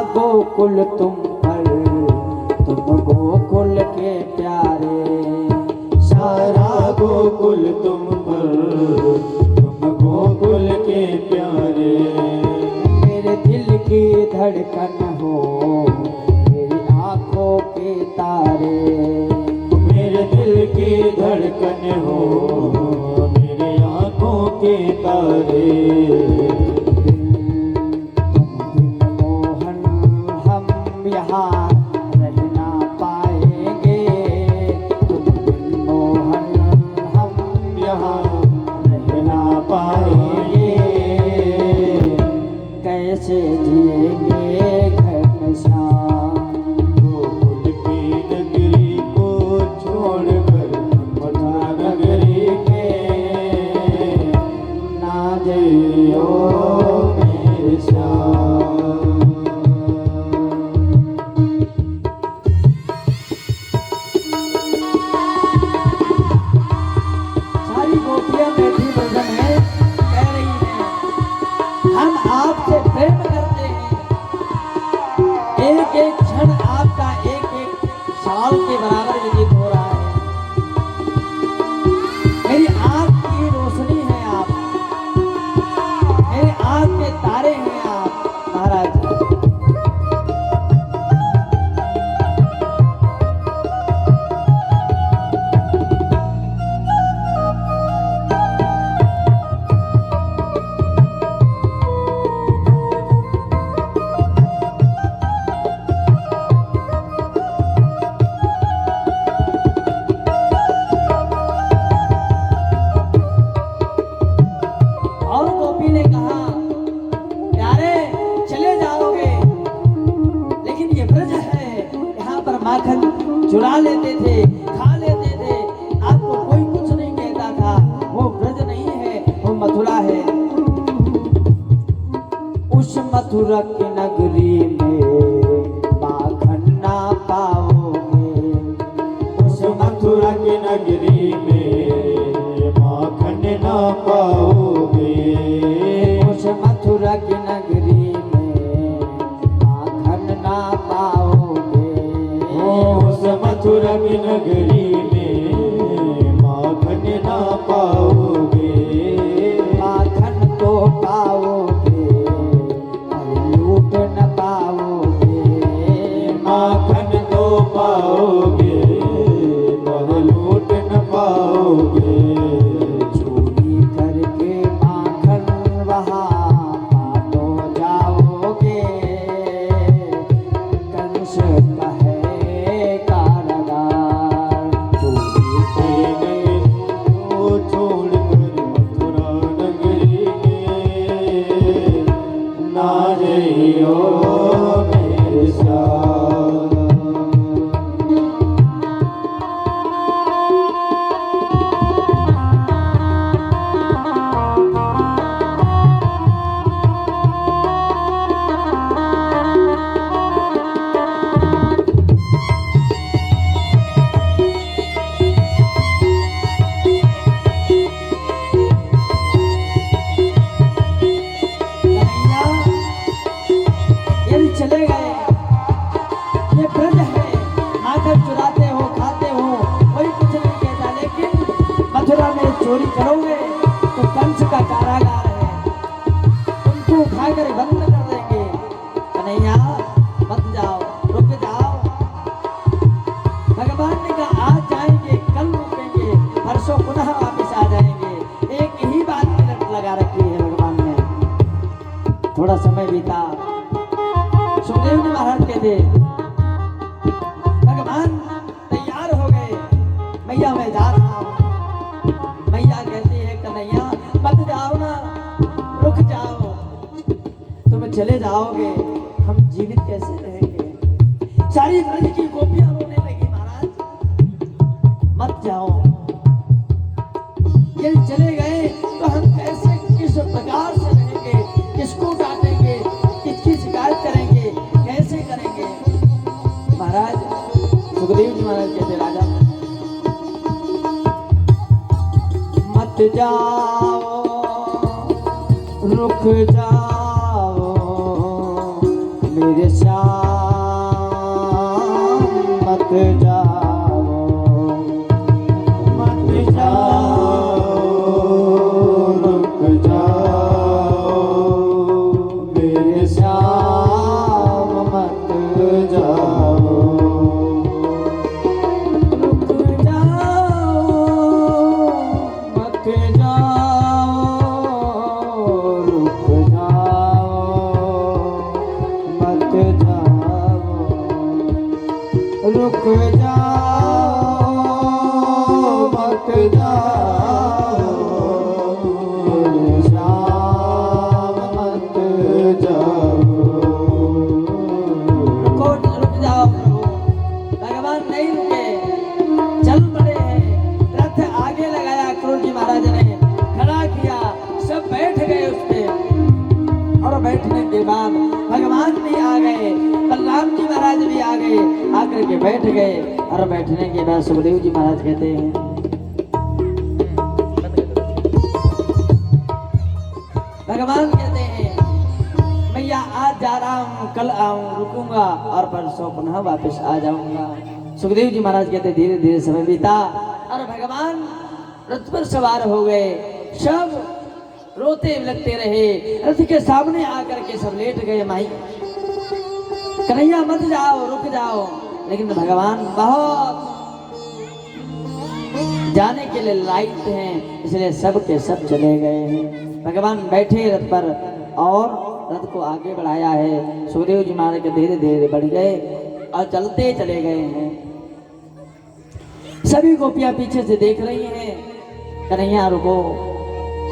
गोकुल तुम पर, तुम गोकुल के प्यारे। सारा गोकुल तुम पर, तुम गोकुल के प्यारे। मेरे दिल की धड़कन हो, मेरी आंखों के तारे। मेरे दिल की धड़कन हो, मेरे आंखों के तारे। यहाँ रह ना पाएंगे, तुम बिन मोहन हम यहाँ रह ना पाएंगे। कैसे जिएंगे घनश्याम, गोकुल की नगरी को छोड़कर मथुरा नगरी के ना जियो मेरे श्याम। आपसे प्रेम करते हैं, एक एक क्षण आपका एक एक साल के बराबर व्यतीत हो रहा है। मेरी आंख की रोशनी है आप, मेरे आंख के तारे हैं आप महाराज। माखन चुरा लेते थे, खा लेते थे, आपको कोई कुछ नहीं कहता था। वो ब्रज नहीं है, वो मथुरा है। उस मथुरा की नगरी में माखन ना पाओगे, उस मथुरा की नगरी में माखन ना पाओगे। उस मथुरा की नगरी में माखन ना पाओगे। उस मथुरा की नगरी में माखन ना पाओगे। माखन तो पाओगे पर लूट न पाओगे। माखन तो पाओगे पर लूट न पाओगे। चोरी करके माखन वहाँ बाटो जाओगे। कंस कहे कारागार, चोरी गए तो छोड़कर मथुरा नगरी के ना जइयो मेरे साथ। चले गए, ये ब्रज है, माखन चुराते हो, खाते हो, कोई कुछ नहीं कहता। लेकिन मथुरा में चोरी करोगे तो कंस का कारागार है, तुमको उठाकर बंद कर देंगे। कन्हैया मत जाओ, रुक जाओ। भगवान ने कहा आज जाएंगे, कल रुकेंगे, परसों पुनः वापस आ जाएंगे। एक ही बात की रट लगा रखी है भगवान ने। थोड़ा समय बीता, सुखदेव जी महाराज कहते भगवान तैयार हो गए, मैया मैं जा रहा हूँ। मैया कहती है कन्हैया मत जाओ ना, रुक जाओ। तुम चले जाओगे हम जीवित कैसे रहेंगे। सारी ब्रज की गोपियां रोने लगी, महाराज मत जाओ, ये चले गए तो हम कैसे किस रुक जाओ मेरे श्याम मत जाओ मत जाओ रुक जाओ मेरे श्याम मत जाओ रुक जाओ मत जाओ रुक जाओ मत जाओ रुक जाओ मत जाओ मेरे श्याम मत जाओ रुक जाओ प्रभु भगवान नहीं रुके चल पड़े हैं रथ आगे लगाया क्रूर जी महाराज ने खड़ा किया सब बैठ गए उस पे और बैठने के बाद भगवान भी आ गए बलराम जी महाराज भी आ गए आकर के बैठ गए और बैठने के बाद सुखदेव जी महाराज कहते हैं भगवान कहते हैं भैया आज जा रहा हूँ कल आऊँ रुकूंगा और परसों पुनः वापस आ जाऊंगा। सुखदेव जी महाराज कहते धीरे धीरे समय बीता और भगवान रथ पर सवार हो गए सब रोते लगते रहे रथ के सामने आकर के सब लेट गए माई कन्हैया मत जाओ रुक जाओ लेकिन भगवान बहुत जाने के लिए लाइट हैं इसलिए सब के सब चले गए हैं। भगवान बैठे रथ पर और रथ को आगे बढ़ाया है सुखदेव जी महाराज के धीरे धीरे बढ़ गए और चलते चले गए हैं। सभी गोपियां पीछे से देख रही हैं कन्हैया रुको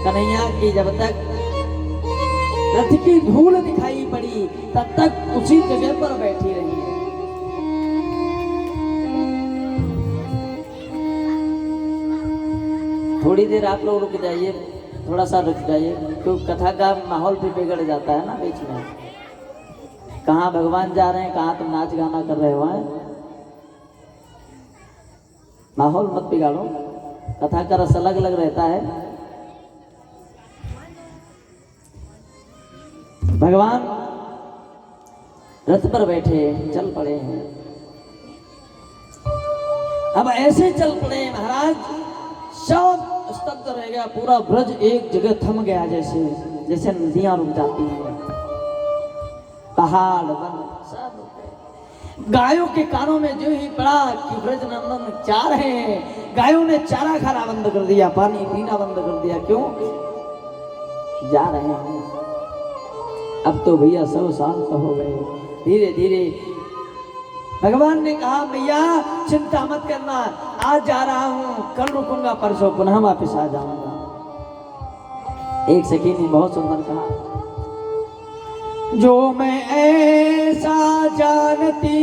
कन्हैया की जब तक रथ की धूल दिखाई पड़ी तब तक उसी जगह पर बैठी रही है। थोड़ी देर आप लोग रुक जाइए थोड़ा सा रुक जाइए क्योंकि कथा का माहौल भी बिगड़ जाता है ना बीच में कहाँ भगवान जा रहे हैं कहाँ तुम नाच गाना कर रहे हो हैं माहौल मत बिगाड़ो कथा का रस अलग अलग रहता है। भगवान रथ पर बैठे चल पड़े हैं अब ऐसे चल पड़े महाराज सब स्तब्ध रह गया पूरा ब्रज एक जगह थम गया जैसे जैसे नदियां रुक जाती हैं पहाड़ वन सब रुक गए। गायों के कानों में जो ही पड़ा कि ब्रज नंदन जा रहे हैं गायों ने चारा खाना बंद कर दिया पानी पीना बंद कर दिया क्यों जा रहे हैं अब तो भैया सब शांत हो गए धीरे धीरे भगवान ने कहा भैया चिंता मत करना आज जा रहा हूँ कल रुकूंगा परसों पुनः वापस आ जाऊंगा। एक सखी ने बहुत सुंदर कहा जो मैं ऐसा जानती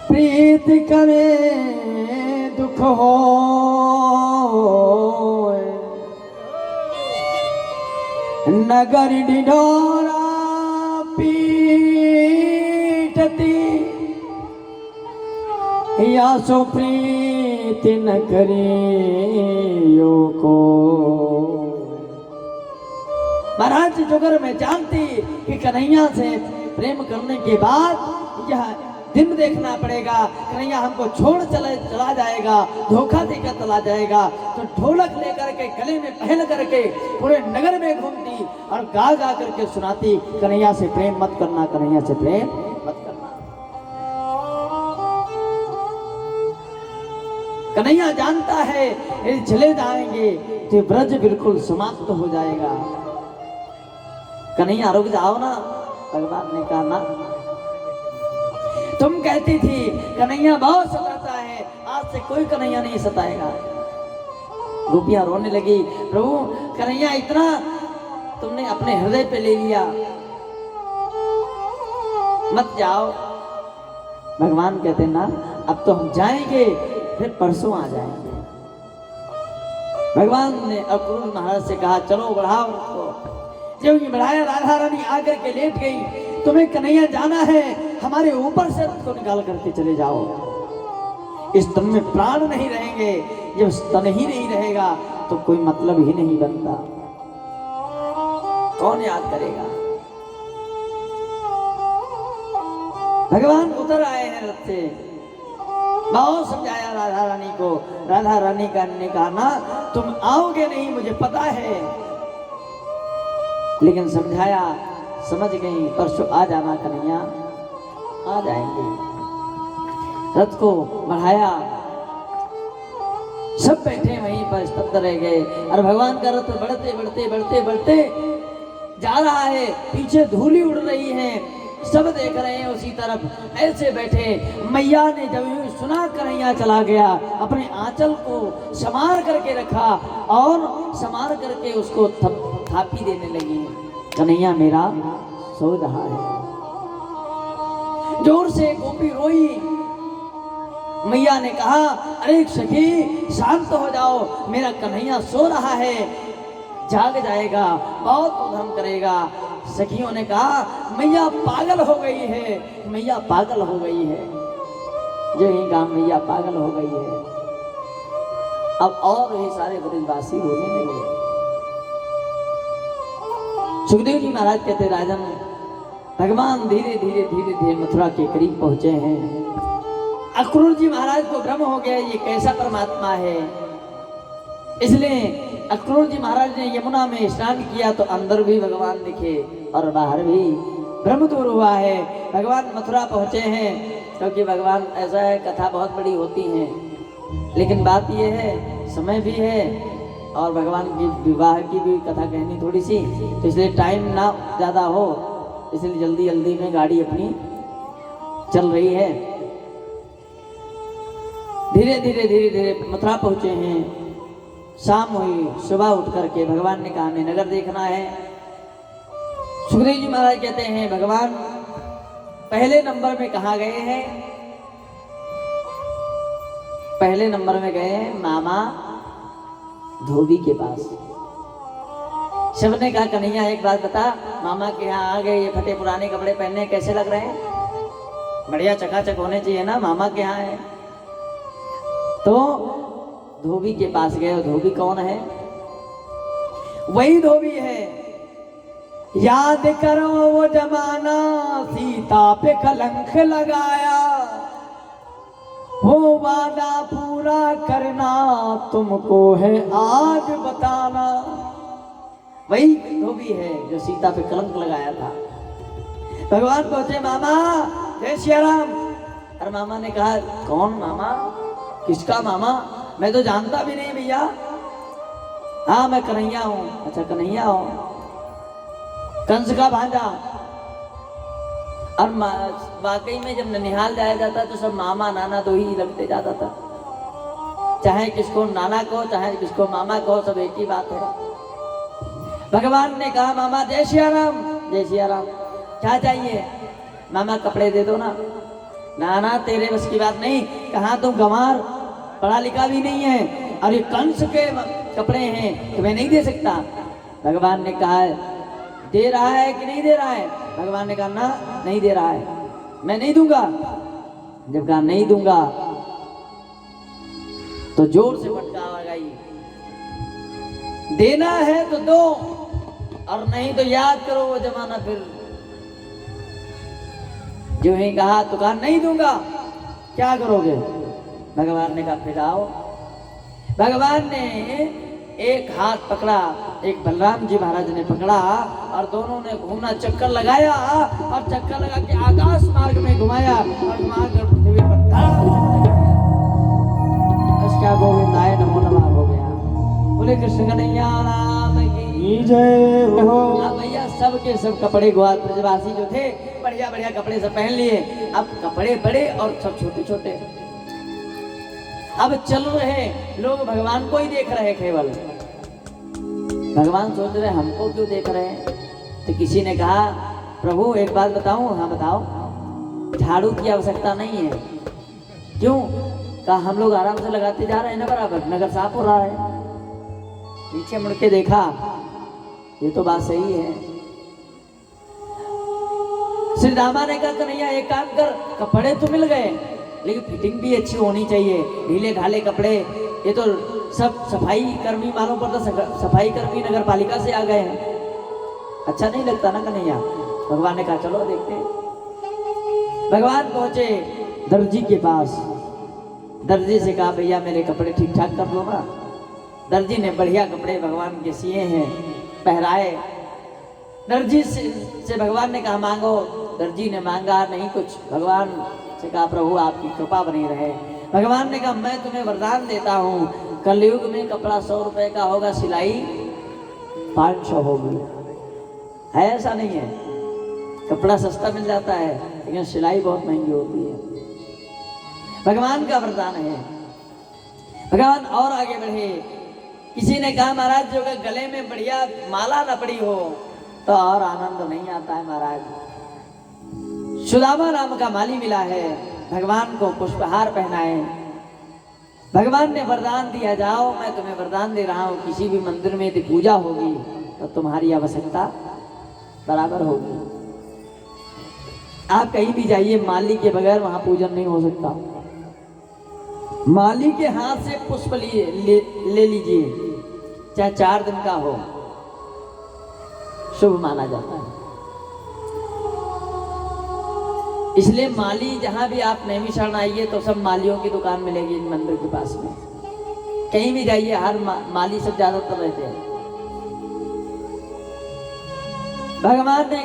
प्रीत करे दुख हो नगर ढिढोरा पीटती या सो प्रीति न करियो को महाराज जोगर मैं जानती कि कन्हैया से प्रेम करने के बाद यह दिन देखना पड़ेगा कन्हैया हमको छोड़ चला जाएगा धोखा देकर चला जाएगा तो ढोलक लेकर के गले में पहन करके पूरे नगर में घूमती और गा गा करके सुनाती कन्हैया से प्रेम मत करना कन्हैया से प्रेम मत करना। कन्हैया जानता है यदि चले जाएंगे तो ब्रज बिल्कुल समाप्त हो जाएगा। कन्हैया रुक जाओ ना भगवान ने कहा ना तुम कहती थी कन्हैया बहुत सताता है आज से कोई कन्हैया नहीं सताएगा। गोपियां रोने लगी प्रभु कन्हैया इतना तुमने अपने हृदय पे ले लिया मत जाओ। भगवान कहते ना अब तो हम जाएंगे फिर परसों आ जाएंगे। भगवान ने अक्रूर महाराज से कहा चलो बढ़ाओ उसको। जब ये बढ़ाया राधा रानी आकर के लेट गई तुम्हें कन्हैया जाना है हमारे ऊपर से रथ को निकाल करके चले जाओ इस तुम में प्राण नहीं रहेंगे जब तन ही नहीं रहेगा तो कोई मतलब ही नहीं बनता। कौन याद करेगा? भगवान उतर आए हैं रथ से, बहुत समझाया राधा रानी को। राधा रानी का ने कहा ना तुम आओगे नहीं मुझे पता है, लेकिन समझाया, समझ गई। परसों आ जाना कन्हैया, आ जाएंगे। रथ को बढ़ाया, सब बैठे वहीं पर स्तब्ध रह गए। और भगवान का रथ बढ़ते बढ़ते बढ़ते बढ़ते जा रहा है, पीछे धूली उड़ रही है, सब देख रहे हैं उसी तरफ। ऐसे बैठे मैया ने जब यूं सुना कन्हैया चला गया, अपने आंचल को समार करके रखा और समार करके उसको थापी देने लगी। कन्हैया मेरा सो रहा है। जोर से गोपी रोई। मैया ने कहा अरे सखी शांत हो जाओ, मेरा कन्हैया सो रहा है, जाग जाएगा, बहुत उधम करेगा। सखियों ने कहा मैया पागल हो गई है, मैया पागल हो गई है। जो ही कहा मैया पागल हो गई है। अब और ये सारे ब्रजवासी रोने लगे। सुखदेव जी महाराज कहते राजन भगवान धीरे धीरे धीरे धीरे मथुरा के करीब पहुंचे हैं। अक्रूर जी महाराज को भ्रम हो गया ये कैसा परमात्मा है, इसलिए अक्रूर जी महाराज ने यमुना में स्नान किया तो अंदर भी भगवान दिखे और बाहर भी। भ्रम दूर हुआ है। भगवान मथुरा पहुंचे हैं, क्योंकि भगवान ऐसा है कथा बहुत बड़ी होती है, लेकिन बात यह है समय भी है और भगवान की विवाह की भी कथा कहनी थोड़ी सी, तो इसलिए टाइम ना ज़्यादा हो, इसलिए जल्दी जल्दी में गाड़ी अपनी चल रही है। धीरे धीरे धीरे धीरे मथुरा पहुंचे हैं। शाम हुई, सुबह उठ करके भगवान ने कहा हमें नगर देखना है। सुखदेव जी महाराज कहते हैं भगवान पहले नंबर में कहाँ गए हैं? पहले नंबर में गए हैं मामा धोबी के पास। सबने कहा कन्हैया एक बात बता, मामा के यहाँ आ गए, ये फटे पुराने कपड़े पहनने कैसे लग रहे हैं? बढ़िया चकाचक होने चाहिए ना, मामा के यहाँ है। तो धोबी के पास गए। धोबी कौन है? वही धोबी है। याद करो वो जमाना सीता पे कलंक लगाया, वो वादा पूरा करना तुमको है आज बताना। वही धोबी है जो सीता पे कलंक लगाया था। भगवान पहुंचे, मामा जय सिया राम। और मामा ने कहा कौन मामा? किसका मामा? मैं तो जानता भी नहीं भैया। हाँ मैं कन्हैया हूँ। अच्छा कन्हैया हो, कंस का भांजा। और वाकई में जब ननिहाल जाया जाता तो सब मामा नाना दो ही लगते जाता था, चाहे किसको नाना कहो चाहे किसको मामा कहो, सब एक ही बात है। भगवान ने कहा मामा जय सिया राम। जय सिया राम। क्या चाहिए? मामा कपड़े दे दो ना। नाना तेरे बस की बात नहीं, कहाँ तुम गंवार, पढ़ा लिखा भी नहीं है, और ये कंस के कपड़े हैं, तुम्हें नहीं दे सकता। भगवान ने कहा दे रहा है कि नहीं दे रहा है? भगवान ने कहा ना नहीं दे रहा है, मैं नहीं दूंगा। जब कहा नहीं दूंगा तो जोर से फटकार लगाई, देना है तो दो और नहीं तो याद करो वो जमाना। फिर जो ही कहा तो कहा नहीं दूंगा, क्या करोगे? भगवान ने कहा फिर आओ। भगवान ने एक हाथ पकड़ा, एक बलराम जी महाराज ने पकड़ा और दोनों ने घूमना चक्कर लगाया और चक्कर लगा के आकाश मार्ग में घुमाया और घुमा कर पृथ्वी पर उसका गोविंदाय नमो नमः हो गया। बोले कृष्ण कन्हैया राम की जय हो। भैया सब के सब कपड़े ग्वाल ब्रजवासी जो थे बढ़िया बढ़िया कपड़े सब पहन लिए। अब कपड़े बड़े और सब छोटे छोटे। अब चल रहे लोग भगवान को ही देख रहे केवल। भगवान सोच रहे हमको क्यों देख रहे हैं? तो किसी ने कहा प्रभु एक बात बताऊं? हाँ बताओ। झाड़ू की आवश्यकता नहीं है। क्यों? कहा हम लोग आराम से लगाते जा रहे हैं ना, बराबर नगर साफ हो रहा है। पीछे मुड़ के देखा, ये तो बात सही है। श्री रामा ने कहा कन्हैया एक काम कर, कपड़े तो मिल गए लेकिन फिटिंग भी अच्छी होनी चाहिए। ढीले ढाले कपड़े ये तो सब सफाई कर्मी मालूम पड़ता, सफाई कर्मी नगर पालिका से आ गए हैं। अच्छा नहीं लगता ना कन्हैया। भगवान ने कहा चलो देखते हैं। भगवान पहुंचे दर्जी के पास। दर्जी से कहा भैया मेरे कपड़े ठीक ठाक कर दो ना। दर्जी ने बढ़िया कपड़े भगवान के सिए हैं, पहराए। दर्जी से भगवान ने कहा मांगो। दर्जी ने मांगा नहीं कुछ। भगवान से कहा प्रभु आपकी कृपा बनी रहे। भगवान ने कहा मैं तुम्हें वरदान देता हूँ, कलयुग में कपड़ा 100 रुपए का होगा, सिलाई 500 होगी। है ऐसा नहीं है, कपड़ा सस्ता मिल जाता है लेकिन सिलाई बहुत महंगी होती है। भगवान का वरदान है। भगवान और आगे बढ़े। किसी ने कहा महाराज जो गले में बढ़िया माला न पड़ी हो तो और आनंद नहीं आता है महाराज। सुदामा नाम का माली मिला है, भगवान को पुष्पहार पहनाए। भगवान ने वरदान दिया जाओ मैं तुम्हें वरदान दे रहा हूं, किसी भी मंदिर में यदि पूजा होगी तो तुम्हारी आवश्यकता बराबर होगी। आप कहीं भी जाइए माली के बगैर वहां पूजन नहीं हो सकता। माली के हाथ से पुष्प ले लीजिए, चाहे 4 दिन का हो, शुभ माना जाता है। इसलिए माली जहां भी आप नैमिषारण आइए तो सब मालियों की दुकान मिलेगी मंदिर के पास में। कहीं भी जाइए हर माली सब ज्यादातर रहते हैं। भगवान ने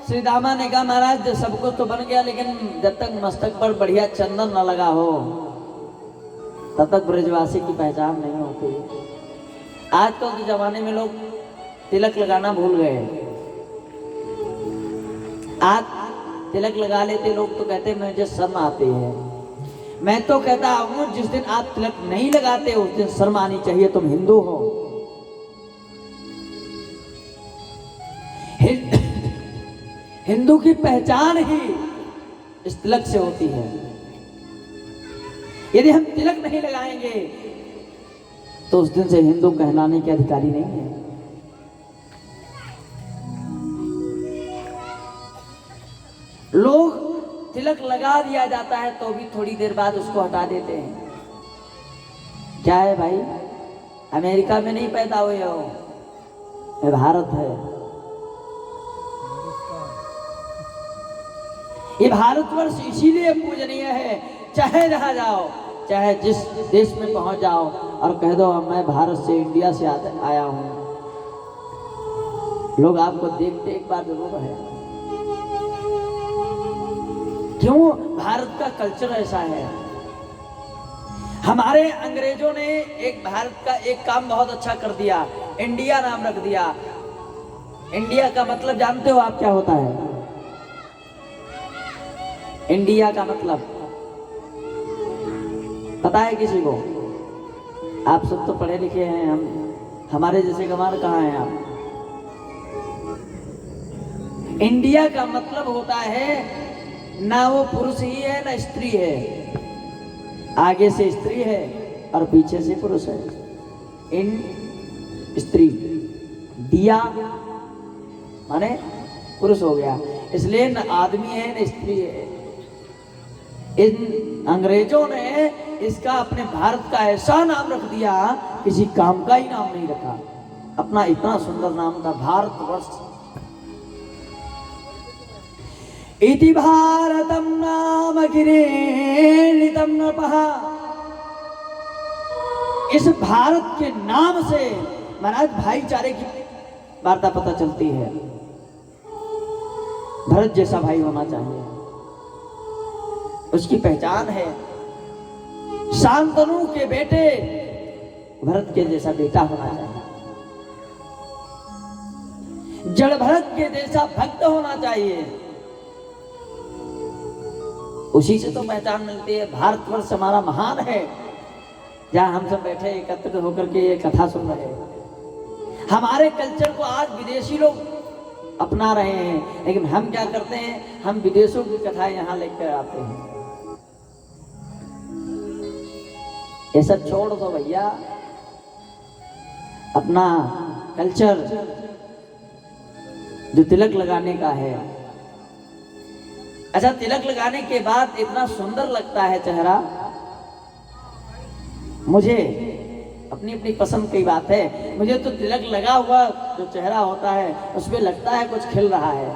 श्री दामा ने कहा महाराज सब कुछ तो बन गया लेकिन जब तक मस्तक पर बढ़िया चंदन न लगा हो तब तक ब्रजवासी की पहचान नहीं होती। आजकल के जमाने में लोग तिलक लगाना भूल गए। आज तिलक लगा लेते लोग तो कहते मुझे शर्म आती है। मैं तो कहता हूं जिस दिन आप तिलक नहीं लगाते उस दिन शर्म आनी चाहिए, तुम हिंदू हो। हिंदू की पहचान ही इस तिलक से होती है। यदि हम तिलक नहीं लगाएंगे तो उस दिन से हिंदू कहलाने के अधिकारी नहीं है। लोग तिलक लगा दिया जाता है तो भी थोड़ी देर बाद उसको हटा देते हैं। क्या है भाई, अमेरिका में नहीं पैदा हुए हो, ये भारत है। ये भारतवर्ष इसीलिए पूजनीय है। चाहे जहां जाओ, चाहे जिस देश में पहुंच जाओ और कह दो मैं भारत से इंडिया से आया हूं, लोग आपको देखते एक बार जरूर है। क्यों? भारत का कल्चर ऐसा है। हमारे अंग्रेजों ने एक भारत का एक काम बहुत अच्छा कर दिया, इंडिया नाम रख दिया। इंडिया का मतलब जानते हो आप क्या होता है? इंडिया का मतलब पता है किसी को? आप सब तो पढ़े लिखे हैं, हमारे जैसे गंवार कहाँ हैं आप? इंडिया का मतलब होता है ना वो पुरुष ही है ना स्त्री है, आगे से स्त्री है और पीछे से पुरुष है। इन स्त्री, दिया माने पुरुष हो गया, इसलिए न आदमी है न स्त्री है। इन अंग्रेजों ने इसका अपने भारत का ऐसा नाम रख दिया, किसी काम का ही नाम नहीं रखा। अपना इतना सुंदर नाम था भारतवर्ष। इति भारतम नाम गिरीणितम नृपः। इस भारत के नाम से महाराज भाईचारे की वार्ता पता चलती है। भरत जैसा भाई होना चाहिए, उसकी पहचान है। शांतनु के बेटे भरत के जैसा बेटा होना चाहिए, जड़ भरत के जैसा भक्त होना चाहिए। उसी से तो पहचान मिलती है। भारतवर्ष हमारा महान है, जहां हम सब बैठे एकत्रित होकर के ये कथा सुन रहे हैं। हमारे कल्चर को आज विदेशी लोग अपना रहे हैं, लेकिन हम क्या करते हैं, हम विदेशों की कथा यहाँ लेकर आते हैं। ये सब छोड़ दो भैया, अपना कल्चर जो तिलक लगाने का है। अच्छा, तिलक लगाने के बाद इतना सुंदर लगता है चेहरा। मुझे अपनी अपनी पसंद की बात है। मुझे तो तिलक लगा हुआ जो चेहरा होता है उस पे लगता है कुछ खिल रहा है,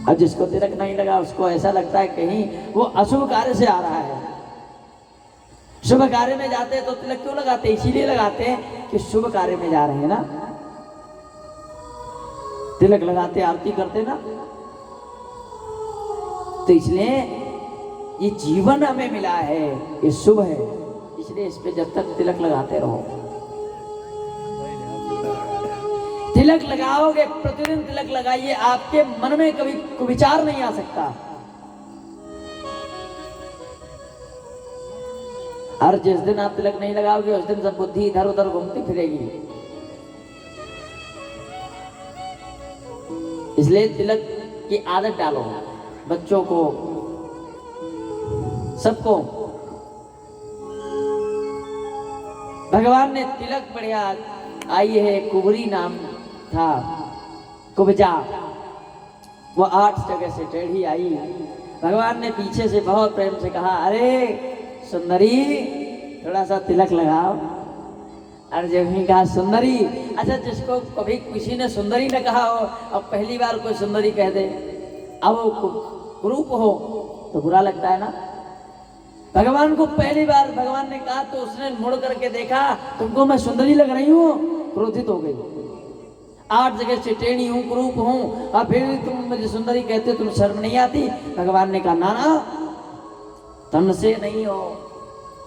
और जिसको तिलक नहीं लगा उसको ऐसा लगता है कहीं वो अशुभ कार्य से आ रहा है। शुभ कार्य में जाते हैं तो तिलक क्यों लगाते हैं? इसीलिए लगाते हैं कि शुभ कार्य में जा रहे हैं ना, तिलक लगाते आरती करते ना। तो इसलिए ये जीवन हमें मिला है, ये शुभ है, इसलिए इस पे जब तक तिलक लगाते रहो। तिलक लगाओगे, प्रतिदिन तिलक लगाइए, आपके मन में कभी विचार नहीं आ सकता। और जिस दिन आप तिलक नहीं लगाओगे उस दिन सब बुद्धि इधर उधर घूमती फिरेगी। इसलिए तिलक की आदत डालो, बच्चों को, सबको। भगवान ने तिलक बढ़िया आई है, कुबरी नाम था, कुबजा, वो 8 जगह से टेढ़ी आई। भगवान ने पीछे से बहुत प्रेम से कहा, अरे सुंदरी थोड़ा सा तिलक लगाओ। और जब ही कहा सुंदरी, अच्छा जिसको कभी किसी ने सुंदरी न कहा हो, अब पहली बार कोई सुंदरी कह दे, अब वो कुरूप हो तो बुरा लगता है ना। भगवान को पहली बार भगवान ने कहा तो उसने मुड़ करके देखा, तुमको मैं सुंदरी लग रही हूँ, क्रोधित हो गई। 8 जगह से टेढ़ी हूँ, कुरूप हूँ, और फिर भी तुम मुझे सुंदरी कहते हो, तुम शर्म नहीं आती? भगवान ने कहा, ना ना, तन से नहीं हो,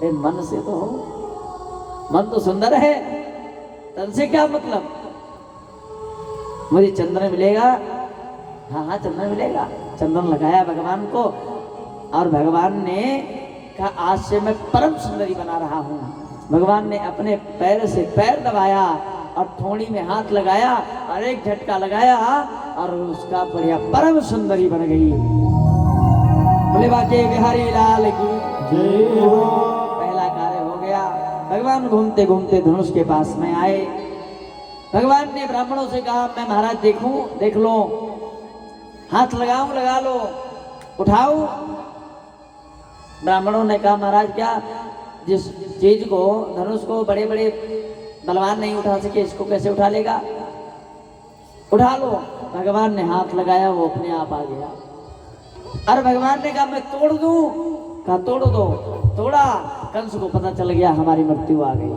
मन से तो हो। मन तो सुंदर है, तन से क्या मतलब? मुझे चंदन मिलेगा? हाँ हाँ चंदन मिलेगा। चंदन लगाया भगवान को, और भगवान ने कहा, आज से मैं परम सुंदरी बना रहा हूँ। भगवान ने अपने पैर से पैर दबाया और थोड़ी में हाथ लगाया और एक झटका लगाया और उसका बढ़िया परम सुंदरी बन गई। बोले बाके बिहारी लाल की जय हो। पहला कार्य हो गया। भगवान घूमते घूमते धनुष के पास में आए। भगवान ने ब्राह्मणों से कहा, मैं महाराज देखूं? देख लो। हाथ लगाऊं? लगा लो। उठाओ? ब्राह्मणों ने कहा, महाराज क्या, जिस चीज को, धनुष को बड़े बड़े बलवान नहीं उठा सके, इसको कैसे उठा लेगा? उठा लो। भगवान ने हाथ लगाया, वो अपने आप आ गया। अरे भगवान ने कहा, मैं तोड़ दूं? कहा तोड़ दो। तोड़ा, कंस को पता चल गया हमारी मृत्यु आ गई।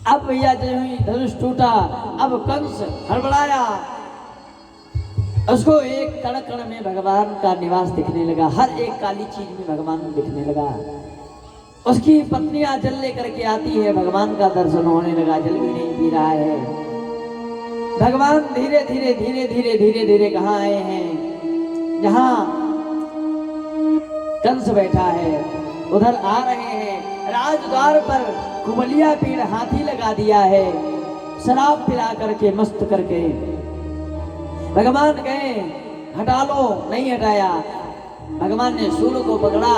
अब भैया जो ही धनुष टूटा, अब कंस हड़बड़ाया, उसको एक कण कण में भगवान का निवास दिखने लगा, हर एक काली चीज में भगवान दिखने लगा। उसकी पत्नियां जल लेकर के आती है, भगवान का दर्शन होने लगा, जल भी नहीं पी रहा है। भगवान धीरे धीरे धीरे धीरे धीरे धीरे कहाँ आए हैं? जहां कंस बैठा है उधर आ रहे हैं। राजद्वार पर कुबलिया पीड़ हाथी लगा दिया है, शराब पिला करके मस्त करके। भगवान गए, हटा लो, नहीं हटाया। भगवान ने सूल को पकड़ा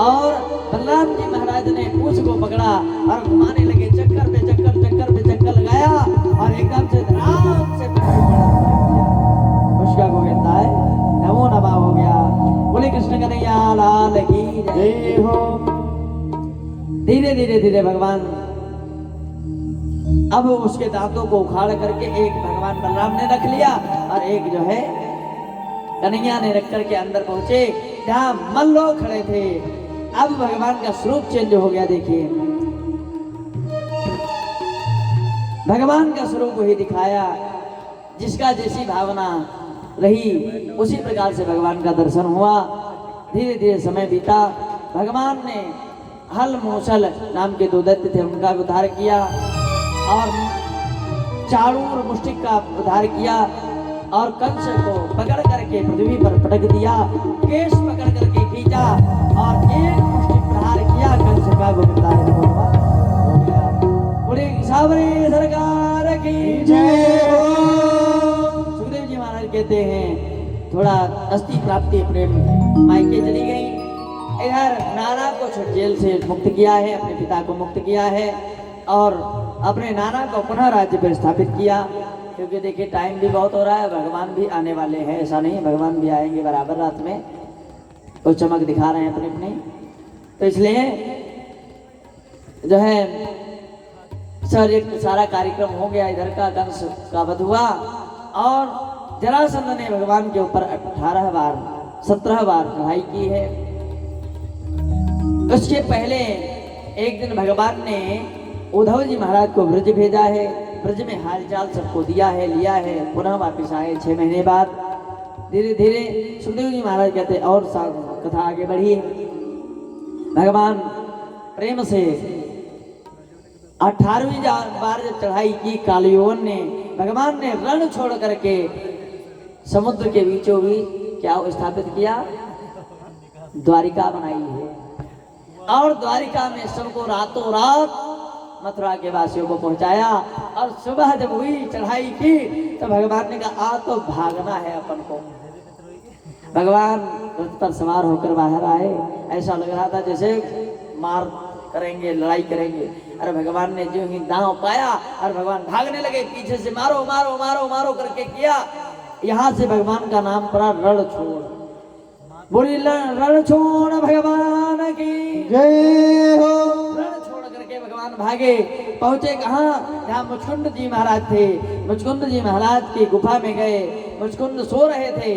और बलराम जी महाराज ने पूंछ को पकड़ा और घुमाने लगे, चक्कर पे चक्कर, चक्कर पे चक्कर लगाया और एकदम से धड़ाम से उसका गोविंदा है, नमो नमः हो गया। बोले कृष्ण कन्हैया लाल की जय हो। धीरे धीरे धीरे भगवान अब उसके दांतों को उखाड़ करके एक भगवान बलराम ने रख लिया और एक जो है कन्हैया ने रख करके अंदर पहुंचे जहां मल्लो खड़े थे। अब भगवान का स्वरूप चेंज हो गया। देखिए भगवान का स्वरूप वही दिखाया, जिसका जैसी भावना रही उसी प्रकार से भगवान का दर्शन हुआ। धीरे धीरे समय बीता। भगवान ने हल मूसल नाम के 2 दैत्य थे, उनका उद्धार किया और चारूर मुष्टिक का उद्धार किया और कंस को पकड़ करके पृथ्वी पर पटक दिया, केश पकड़ करके खींचा और एक मुष्टिक प्रहार किया, कंस का गोविंदा हो गया। बोले सावरे सरकार की जय हो। सुखदेव जी महाराज कहते हैं थोड़ा अस्थि प्राप्ति अपने मायके चली गई। इधर नाना को जेल से मुक्त किया है, अपने पिता को मुक्त किया है और अपने नाना को पुनः राज्य पर स्थापित किया। क्योंकि देखिए टाइम भी बहुत हो रहा है, भगवान भी आने वाले हैं, ऐसा नहीं भगवान भी आएंगे बराबर रात में, तो चमक दिखा रहे हैं अपने अपने। तो इसलिए जो है सर एक सारा कार्यक्रम हो गया, इधर का कंस का वध हुआ और जरासंध ने भगवान के ऊपर 17 बार चढ़ाई की है। उसके पहले एक दिन भगवान ने उद्धव जी महाराज को ब्रज भेजा है, ब्रज में हालचाल सबको दिया है, लिया है, पुनः वापिस आए 6 महीने बाद। धीरे धीरे सुखदेव जी महाराज कहते और कथा आगे बढ़ी। भगवान प्रेम से 18वीं बार जब चढ़ाई की कालयौवन ने, भगवान ने रण छोड़ करके समुद्र के बीचों बीच क्या स्थापित किया, द्वारिका बनाई है। और द्वारिका में सबको रातों रात मथुरा के वासियों को पहुंचाया। और सुबह जब हुई चढ़ाई की तो भगवान ने कहा आ तो भागना है अपन को। भगवान रथ पर सवार होकर बाहर आए, ऐसा लग रहा था जैसे मार करेंगे, लड़ाई करेंगे। अरे भगवान ने जो ही दांव पाया और भगवान भागने लगे, पीछे से मारो मारो मारो मारो करके किया। यहाँ से भगवान का नाम पड़ा रणछोड़। बोली रणछोड़ भगवान की जय हो। रण छोड़ करके भगवान भागे, पहुंचे कहाँ, जहाँ मुचकुंद जी महाराज थे। मुचकुंद जी महाराज की गुफा में गए, मुचकुंद सो रहे थे।